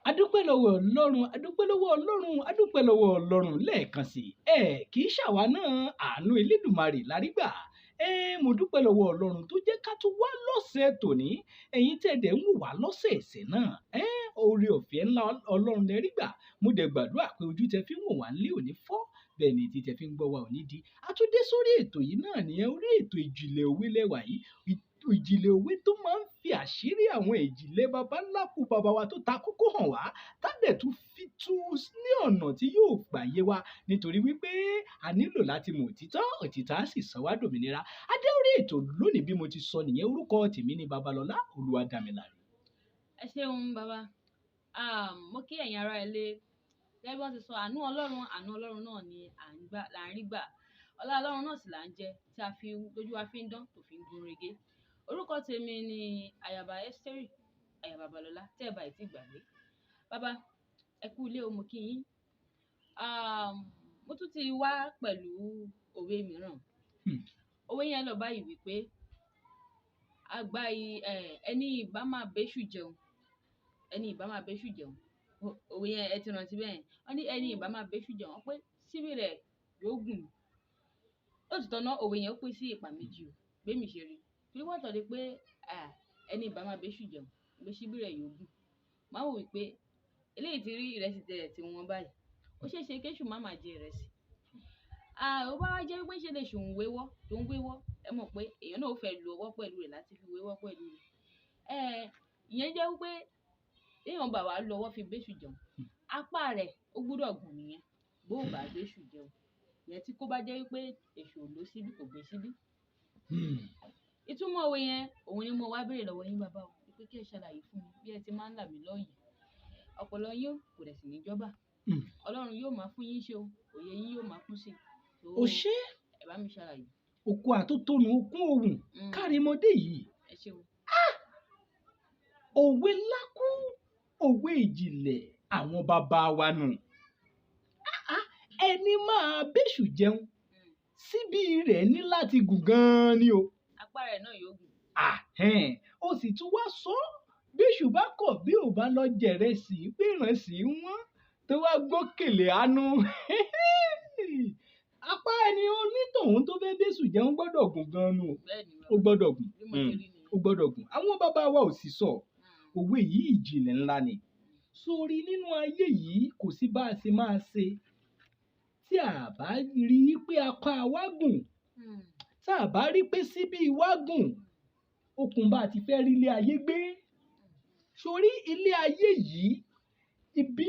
adúpẹ́ lọ́wọ́ ọlọ́run adúpẹ́ lọ́wọ́ ọlọ́run adúpẹ́ lọ́wọ́ ọlọ́run lẹ́ẹ̀kan sí i kì í ṣàwa náà àánú elédùmarè lárígbà mo dúpẹ́ lọ́wọ́ ọlọ́run tó jẹ́ ká tún wá lọ́sẹ̀ tòní ẹ̀yin tẹ̀dẹ̀ ń wò wá lọ́sẹ̀ẹ̀sẹ̀ náà oore ọ̀fẹ́ ńlá ọlọ́run lẹ́rí gbà mo dẹ̀ gbàdúrà pé ojú tẹ fi ń wò wá nílé òní fọ́ bẹ́ẹ̀ ni tí tẹ fi ń gbọ́ wa òní di àtúndé sórí ètò yìí náà nìyẹn orí ètò ìjìnlẹ̀ òwe lẹ́wà yìí ìjìnlẹ̀ òwe tó máa ń fi àṣírí àwọn ìjìnlẹ̀ baba ńlá kú baba wa tó ta kókó hàn wá tádẹ̀ tún fi tú ní ọ̀nà tí yóò gbà yé wa nítorí wípé a nílò láti mọ òtítọ́ á sì sọ wá dòmìnira adé orí ètò lónìí bí mo ti sọ nìyẹn orúkọ tèmi ní Babalọlá Olúwadámiláre. ẹ ṣeun bàbá mo kí ẹ̀yin ará ilé gẹ́gẹ́ bí wọ́n ti sọ àánú ọlọ́run náà ni là ń rí gbà ọlá ọlọ́run náà sì là ń jẹ tí lójú wa fi ń dán tó fi ń gún régé orúkọ tèmi ni Ayaba Ẹ́sítérì Ayaba Babalọlá tẹ́ ẹ bá ti gbàgbé bàbá ẹ kú ilé o mo kí yín mo tún ti wá pẹ̀lú òwe mìíràn òwe yẹn lọ báyìí wípé àgbà ẹni ìbá máa bẹ́ṣù jẹun òwe yẹn ẹ ti rántí bẹ́ẹ̀ wọ́n ní ẹni ìbá máa bẹ́ṣù jẹun wọ́n pé síbí rẹ̀ yóò gùn lóòtítọ́ náà òwe yẹn ó pín sí ìpà méjì o gbémi ṣe rí torí wọ́n tọ́ de pé ẹni ìbá máa bẹ́ṣù jẹun pé síbí rẹ̀ yóò gùn máa wò wípé eléyìí ti rí ìrẹsì tẹ̀lẹ̀ tí wọ́n báyìí ó ṣeé ṣe kéṣù má máa jẹ ìrẹsì ó bá wá jẹ́ pé ṣe lè ṣòun wéwọ́ tó ń wéwọ́ ẹ mọ̀ pé èèyàn náà ó fẹ́ lu ọwọ́ pẹ̀lú rẹ̀ láti fi wéwọ́ pẹ̀lú rẹ̀ ìyẹn jẹ́ wípé èèyàn bá wà lu ọwọ́ fi bẹ́ṣù jẹun apá rẹ̀ ó gbúdọ̀ gùn nìyẹn bó bá bẹ́ṣù jẹun ìyẹn tí kò bá jẹ́ wípé èṣù ò lọ síbí kò gbé síbí. ìtumọ̀ òwe yẹn òun ni mo wá béèrè lọ́wọ́ yín bàbá o pé kí ẹ ṣàlàyé fún mi bí ẹ ti máa ń là mí lọ́yìn ọpọlọ yín kò dẹ̀ sì ní jọba ọlọ́run yóò máa fún yín ṣe o òye yín yóò máa kún sí i. o ṣé ẹ bá mi ṣàlàyé. òkú àtótónu okun òwùn kárìmọdé yìí ẹ ṣeun. òwe lákú òwe ìjìnlẹ̀ àwọn bàbá wa nù ẹni máa bẹ́ṣù jẹun síbí rẹ̀ ní láti gùn gan-an ni o. apá rẹ̀ náà yóò gùn. o sì tún wá sọ bẹ́ṣù bá kọ̀ bí ò bá lọ jẹ̀rẹ̀ sí i pé ìrànṣì wọ́n tó wá gbókèlè àánú apá ẹni onítọ̀hún tó fẹ́ bẹ́ṣù jẹun gbọ́dọ̀ gùn gan-an nù ó gbọ́dọ̀ gùn ó gbọ́dọ̀ gùn àwọn bàbá wa ò sì sọ òwe yìí ìjìnlẹ̀ ńlá ni sórí nínú ayé yìí kò sí bá a ṣe máa ṣe tí a bá rí i pé apá wa gùn tá a bá rí i pé síbí wa gùn okùn bá a ti fẹ́ rí ilé ayé gbé sórí ilé ayé yìí ibi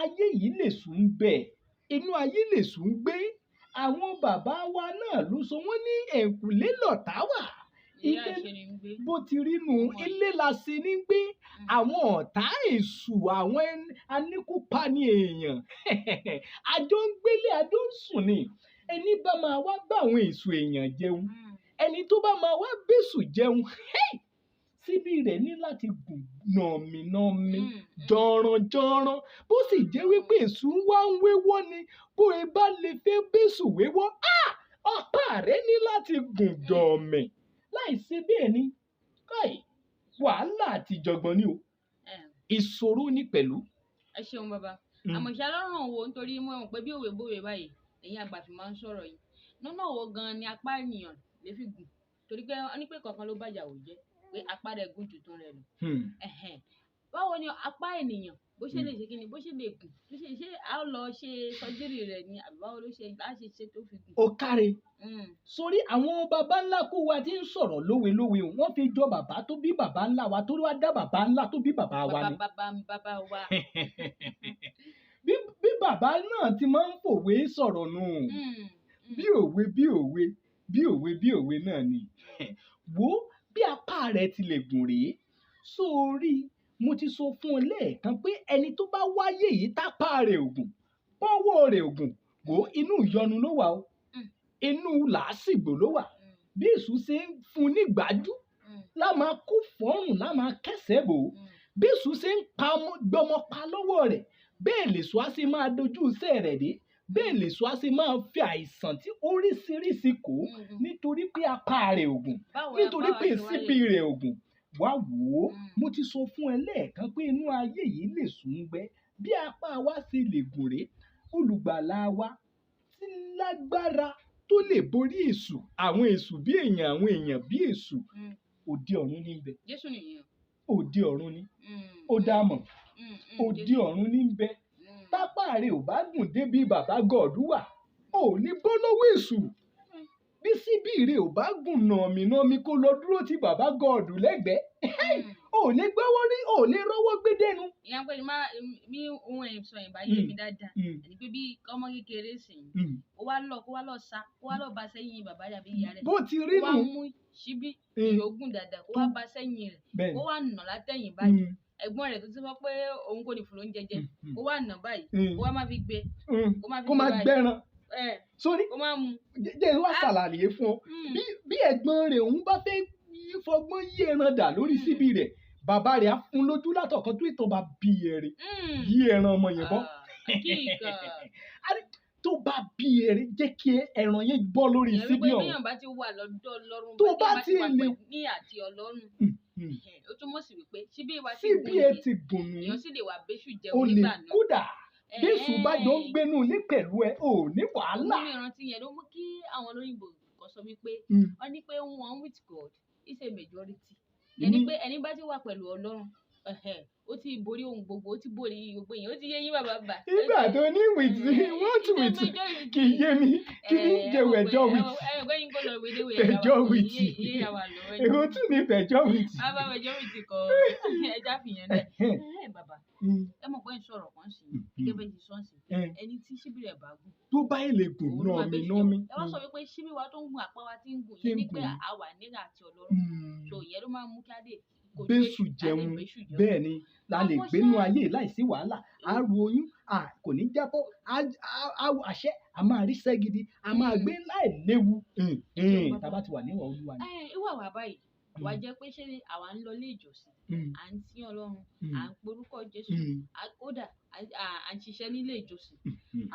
ayé yìí lè sùn bẹ̀ inú ayé lè sùn gbé àwọn bàbá wa náà ló sọ wọ́n ní ẹ̀kúlé lọ̀tá wà ilé bó ti rí nu ilé la ṣe ní gbé àwọn ọ̀tá èṣù àwọn aníkúpa ní èèyàn àjọ ń gbélé àjọ ń sùn ni ẹni bá máa wá bá àwọn èṣù èèyàn jẹun ẹni tó bá máa wá bẹ́ṣù jẹun síbí rẹ̀ ní láti gùn nọ̀mìnọ̀mì jọ̀rọ̀jọ̀rọ̀ bó sì jẹ́ wípé èṣù wá ń wéwọ́ ni bó e bá lè fẹ́ bẹ́ṣù wéwọ́ ọ̀pá rẹ̀ ní láti gùn dọ̀mì láì ṣe bẹ́ẹ̀ ni wàhálà àti ìjọ̀gbọ̀n ni o ìṣòro ní pẹ̀lú. ẹ ṣeun bàbá àmọ́ ìṣe alọ́run wo nítorí mo mọ̀ pé bí òwe bówe báyìí ẹ̀yin àgbà fi máa ń sọ̀rọ̀ yìí lọ́nà wo gan-an ni apá ènìyàn lè fi gùn torí pé wọ́n ní pé kankan ló bàjẹ́ àwò jẹ́ pé apá rẹ̀ gùn jù tán rẹ̀ lọ. báwo ni apá ènìyàn bó ṣe lè ṣe kí ni bó ṣe lè gùn bó ṣe ṣe á lọ ṣe sọjírì rẹ̀ ni àbí báwo ló ṣe láti ṣe tó fi gùn. ó káre sórí àwọn baba ńlá kó wa ti ń sọ̀rọ̀ lówe wọ́n fi jọ bàbá tó bí baba ńlá wa tó wá dá baba ńlá tó bí baba wa ni. bàbá wa. bí bàbá náà ti máa ń fòwe sọ̀rọ̀ nù bí òwe náà ni wo bí apá rẹ̀ ti lè gùn rèé sórí mo ti sọ fún ọ lẹ́ẹ̀kan pé ẹni tó bá wáyé yìí tápá rẹ̀ ògùn pọ́wọ́ rẹ̀ ògùn wò inú ìyọnu ló wà o inú làásìgbò ló wà bí èṣù ṣe ń fún ní gbájú láma kú fọ́rùn láma kẹsẹ̀ bò ó bí èṣù ṣe ń gbọmọ pa lọ́wọ́ rẹ̀ bẹ́ẹ̀ lèṣù á sì máa dojú iṣẹ́ rẹ̀ dé bẹ́ẹ̀ lèṣù á sì máa fi àìsàn tí oríṣiríṣi kó nítorí pé apá rẹ̀ ògùn nítorí pé síbi rẹ̀ ògùn wá wò ó mo ti sọ fún ẹ lẹ́ẹ̀kan pé inú ayé yìí lè sùn gbẹ bí apá wa ṣe lè gùn rè olùgbàlà wa ti lágbára tó lè borí èṣù àwọn èṣù bí èèyàn àwọn èèyàn bí èṣù òde ọ̀run ní bẹ Jésù nìyẹn. òde ọ̀run ní ó dá mọ̀ òde ọ̀run ní bẹ tápá rẹ ò bá gùn débi bàbá gọ̀ọ̀dù wà ò ní bọ́ lọ́wọ́ èṣù bí síbí rẹ ò bá gùn nàmínàmí kó lọ dúró ti bàbá gọ̀ọ̀dù lẹ́gbẹ̀ẹ́ ò lè gbọ́wọ́ rí ò lè rọ́wọ́ gbé dẹnu. ìyá pé mi ohun ẹ̀ sọ yẹn bá yé mi dáadáa àti pé bí ọmọ kékeré sìn kó wá lọ sá kó wá lọ bá sẹ́yìn bàbá àbí ìyá rẹ̀ bó ti rí kó wá nù mú síbí ìyógùn dáadáa kó wá bá sẹ́yìn rẹ̀ kó wá nà látẹ̀yìn báyìí ẹ̀gbọ́n rẹ̀ tó ti sọ pé òun kò ní fún lóúnjẹ jẹ kó wá nà báyìí kó wá má fi gbé kó má gbẹ́ran sórí kó má mu. jẹ́ wá ṣàlàyé fún ọ bí ẹ̀gbọ́n rẹ̀ òun bá fẹ́ fọgbọ́n yí ẹran dà lórí síbí rẹ̀ bàbá rẹ̀ á fún lójú látọ̀kan tó ìtàn bá bí ẹ̀rẹ̀ yí ẹran ọmọ yẹn bọ́ tó bá bí ẹ̀rẹ̀ jẹ́ kí ẹran yẹn bọ́ lórí síbí ọ̀hún. ìyẹn bá ti wà lọ́dọ̀ Ọlọ́run tó bá ti lè ní àti Ọlọ́run ó túmọ̀ sí wípé síbí wa síbí ẹ ti gùn ní èèyàn sì lè wà bẹ́sù jẹun nígbà náà. kódà bẹ́sù bá jọ ń gbénú ilé pẹ̀lú ẹ ò ní wàhálà. ó ní ìrántí yẹn ló mú kí àwọn olóyìnbó kan sọ wípé wọ́n ní pé one with God is a majority. ẹni bá ti wà pẹ̀lú Ọlọ́run ó ti borí ohun gbogbo ó ti borí gbogbo èèyàn ó ti yé yín bàbá bà. nígbà tó ní wìtì wọ́n tún wìtì kì í yé mi kí ní jẹ̀wọ̀ ẹ̀jọ́ wìtì ẹ̀jọ́ wìtì èrò tún ní ẹ̀jọ́ wìtì. bàbá ẹ̀jọ́ wìtì kọ ẹja fìyàn dẹ bàbá ẹ mọ̀ pé ń sọ̀rọ̀ kan sí gẹ́gẹ́ bẹ́ẹ̀ ti sọ́ọ̀sì ẹni tí síbí rẹ̀ bá gùn. tó bá yẹ lè gùn nọ́ọ̀mí. ẹ wá sọ wípé síbí wa tó ń gùn àpá wa ti ń gùn yẹn ní pé àwa nígbà àti Ọlọ́run tó ìyẹn ló máa ń mú kí á dé bẹ́sù jẹun bẹ́ẹ̀ ni la lè gbénú ayé láìsí wàhálà a ru oyún kò ní jábọ́ àṣẹ a máa rí iṣẹ́ gidi a máa gbé láì léwu tábà ti wà níwà Olúwa ni. ìwà wà báyìí wàá jẹ́ pé ṣé àwa ń lọ ilé ìjọsìn à ń tí Ọlọ́run à ń porúkọ Jésù kódà à ń ṣiṣẹ́ nílé ìjọsìn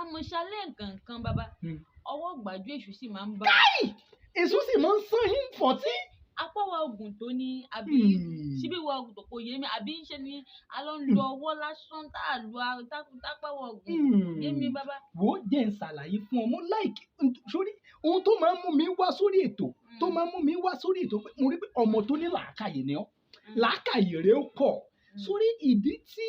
àmọ́ ṣálẹ̀ nǹkan bàbá ọwọ́ gbàjú èṣù sì máa ń bá. èṣù sì máa ń sàn yín fọ̀tí. apá wa oògùn tó ní àbí síbí wa oògùn tó kò yé mi àbí ṣe ni a lọ ń lo ọwọ́ lásán tá a lu tápá wa oògùn yé mi bàbá. wo jẹ́ ń ṣàlàyé fún ọ mo láìkí sórí ohun tó máa ń mú mi wá sórí ètò tó máa ń mú mi wá sórí ètò mo rí pé ọmọ tó ní làákàyè ni ọ́ làákàyè rẹ̀ ó pọ̀ sórí ìdí tí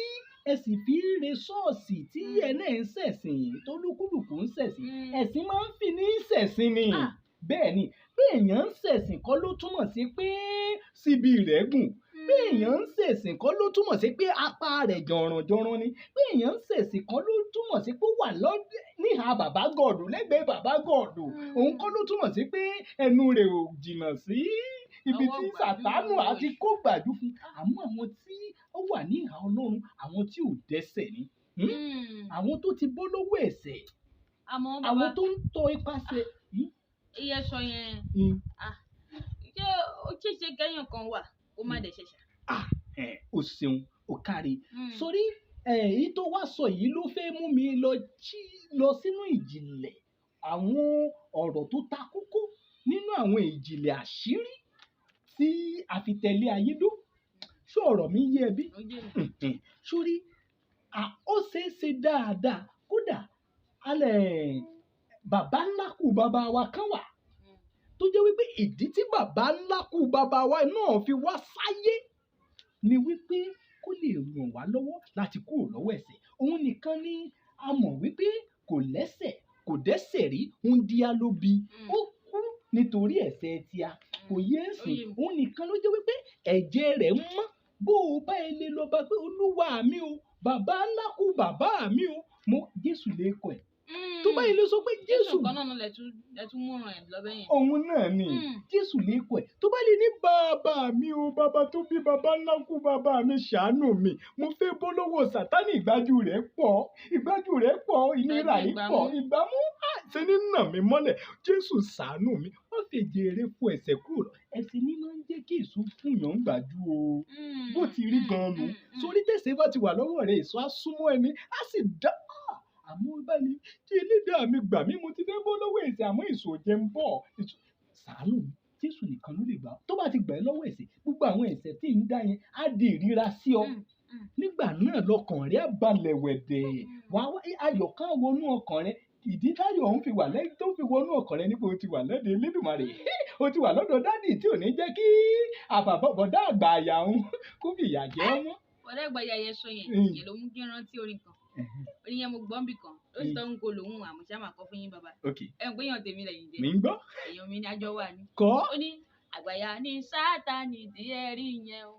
ẹ sì fi ń re ṣọ́ọ̀ṣì tí ẹ náà ń ṣẹ̀sìn tó lúkúlùkù ń ṣẹ̀sìn ẹ̀sìn máa ń fi ní ṣẹ̀sìn ni bẹ́ẹ̀ ni bí èèyàn ń ṣẹ̀sìn kọ́ ló túmọ̀ sí pé síbi rẹ̀ gùn bí èèyàn ń ṣẹ̀sìn kọ́ ló túmọ̀ sí pé apá rẹ̀ jọ̀rọ̀jọ̀rọ̀ ni bí èèyàn ń ṣẹ̀sìn kọ́ ló túmọ̀ sí pé ó wà níhà bàbá gọ̀ọ̀dù lẹ́gbẹ̀ẹ́ bàbá gọ̀ọ̀dù òun kọ́ ló túmọ̀ sí pé ẹnu rẹ̀ ò jìnnà sí ibi tí Sàtánù àti kó gbàdú fún àmọ́ àwọn tí ó wà níhà Ọlọ́run àwọn tí ò dẹ́ṣẹ̀ ni àwọn tó ti bọ́ lọ́wọ́ ẹ̀ṣẹ̀ àwọn tó ń tọ ipasẹ̀ iye sọ yẹn ṣé ó ṣeéṣe kẹ́yìn kan wà ó má dẹ̀ ṣẹ̀ṣà. o ṣeun o kárí sórí èyí tó wá sọ yìí ló fẹ́ mú mi lọ sínú ìjìnlẹ̀ àwọn ọ̀rọ̀ tó ta kókó nínú àwọn ìjìnlẹ̀ àṣírí tí a fi tẹ̀lé ayé dó ṣé ọ̀rọ̀ mi yé ẹ bí sórí ó ṣeé ṣe dáadáa kódà alẹ́ bàbá ńlá kù bàbá wa kan wà tó jẹ́ wípé ìdí tí bàbá ńlá kù bàbá wa náà fi wá sáyé ni wípé kó lè ràn wá lọ́wọ́ láti kúrò lọ́wọ́ ẹ̀ṣẹ̀ òun nìkan ni a mọ̀ wípé kò lẹ́ṣẹ̀ kò dẹ́ṣẹ̀ rí òun díá ló bí ó kú nítorí ẹ̀ṣẹ̀ tíá kò yé ẹ̀sìn òun nìkan ló jẹ́ wípé ẹ̀jẹ̀ rẹ̀ mọ́ bó o bá ilé lọ bá pé Olúwa mi o bàbá ńlá kù bàbá mi o mo Jésù lè kọ ẹ̀ tó bá ilé sọ pé Jésù kan náà lẹ́tún múràn ẹ̀ lọ́bẹ̀ yẹn. òun náà ni Jésù lè kọ ẹ̀ tó bá lè ní bàbá mi o bàbá tó bí bàbá ńlá kú bàbá mi ṣàánú mi mo fẹ́ bọ́ lọ́wọ́ Sátánì ìgbájú rẹ̀ pọ̀ ìnira yìí pọ̀ ìgbàmú ṣe ní nà mí mọ́lẹ̀ Jésù ṣàánú mi wọ́n fi jèrè fún ẹ̀ṣẹ̀ kúrò ẹ̀sìn ní máa ń jẹ́ kí èso fún yàn ń gbàjú o bó ti rí gan-an nù sórí tẹ̀sẹ̀ bá ti wà lọ́wọ́ rẹ̀ èso á súnmọ́ ẹni á sì dá àmọ́ báyìí tí Ẹlẹ́dàá mi gbà mí mo ti fẹ́ bọ́ lọ́wọ́ ẹ̀ṣẹ̀ àmọ́ èso jẹ́ ń bọ̀ ṣàánú mi Jésù nìkan ló lè gbà ọ́. Tó bá ti gbà ẹ́ lọ́wọ́ ẹ̀ṣẹ̀, gbogbo àwọn ẹ̀ṣẹ̀ tí ń dá yẹn á di ìríra sí ọ. Nígbà náà lọkàn rẹ á balẹ̀ wẹ̀dẹ̀. Ayọ̀ kan wọnú ọkàn rẹ. Ìdí táyọ̀ ń fi wà lẹ́yìn tó fi wọnú ọkàn rẹ nípa o ti wà lọ́dọ̀ Elédùmarè. O ti wà lọ́dọ̀ dádì tí ò ní jẹ́ kí bọ̀dá àgbà àyà òun kó fi ìyà jẹ ọ́ mọ́. Bọ̀dá àgbà àyà yẹn sọ yẹn ló mú kí n rántí orin kan. Orin yẹn mo gbọ́ nbì kan. Ó sì tọ́ ń kó lòun àmọ̀ṣá máa kọ́ fún yín bàbá. Ẹ̀ ń pé èèyàn tèmi lẹ́yìn jẹ́. Mi ń gbọ́. Èèyàn mi ni àjọ wà ní. Kọ́. Ó ní àgbàyà ní Sátánì tí ẹ rí yẹn o.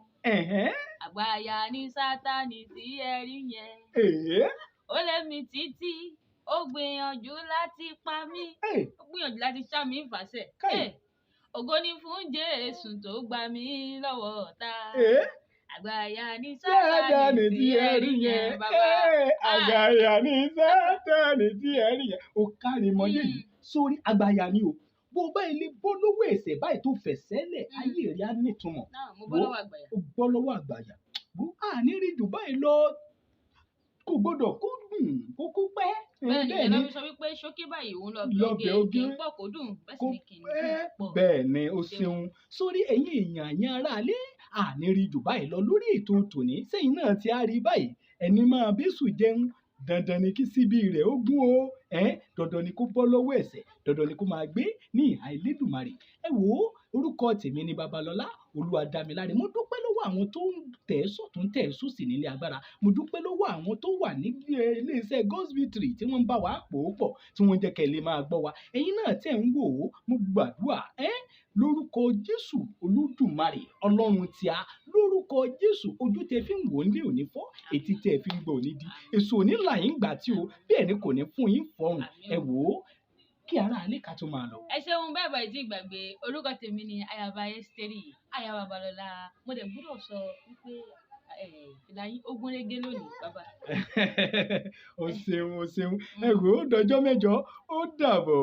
Àgbàyà ní Sátánì tí ẹ rí yẹn. Ó lé mi títí. Ó gbìyànjú láti pa mí. Ó gbìyànjú láti ṣá mi fàṣẹ. Ògo ni fún Jésù tó gbà mí lọ́wọ́ ọ̀tá. Àgbàyà ní Sátánì tí ẹ rí yẹn bàbá. Àgbàyà ní Sátánì tí ẹ rí yẹn. O kárí mọ́lẹ́ yìí sórí àgbàyà ni o. Bó bá ilé bọ́ lọ́wọ́ ẹ̀ṣẹ̀ báyìí tó fẹ̀sẹ̀ lẹ̀, ayé rẹ̀ á nítumọ̀. Mo bọ́ lọ́wọ́ àgbàyà. O bọ́ lọ́wọ́ àgbàyà. Ní rí jù báyìí lọ. Kò gbọdọ̀ kó dùn kó kú pẹ́. Bẹ́ẹ̀ ni sọ wípé ṣókí báyìí òun lọ́bẹ̀ oge pọ̀ kó dùn bẹ́ẹ̀ sì ni kì í pọ̀. Bẹ́ẹ̀ ni o ṣeun sórí ẹ̀yin èèyàn yẹn aráalé àní rí jù báyìí lọ lórí ètò tòní sẹ́yìn náà ti á rí báyìí ẹni máa bẹ́sù jẹun dandan ni kí síbi rẹ̀ ó gún o dandan ni kó bọ́ lọ́wọ́ ẹ̀ṣẹ̀ dandan ni kó máa gbé ní ìhà Elédùmarè. Ẹ wò ó orúkọ tèmi ni Babalọlá Olúwadámiláre. Mo dúpẹ́ lọ́wọ́ àwọn tó ń tẹ̀ sọ́tún tẹ̀ sósì nílé agbára. Mo dúpẹ́ lọ́wọ́ àwọn tó wà ní iléeṣẹ́ God's Victory tí wọ́n ń bá wa pò ó pọ̀ tí wọ́n jẹ́ kẹ́ lè máa gbọ́ wa. Ẹ̀yin náà tẹ̀ ń wò ó mo gbàdúrà lórúkọ Jésù Olódùmarè Ọlọ́run tí a lórúkọ Jésù ojú tẹ fi ń wò ní òní fọ́ etí tẹ fi ń gbọ́ òní di èso òní là yín gbà tí o bẹ́ẹ̀ ni kò ní fún yín fọ́rùn. Ẹ wò ó kí ara alẹ́ ká tó máa lọ. Ẹ ṣeun bẹ́ẹ̀ bá ìdí ìgbàgbé orúkọ tèmi ni ayaba Ẹ́sítérì aya Babalọlá. Mo dẹ̀ gbọ́dọ̀ sọ wípé ìlà yín ó gún régé lónìí bàbá. O ṣeun ẹ wò ó dọjọ́ mẹ́jọ ó dàbọ̀.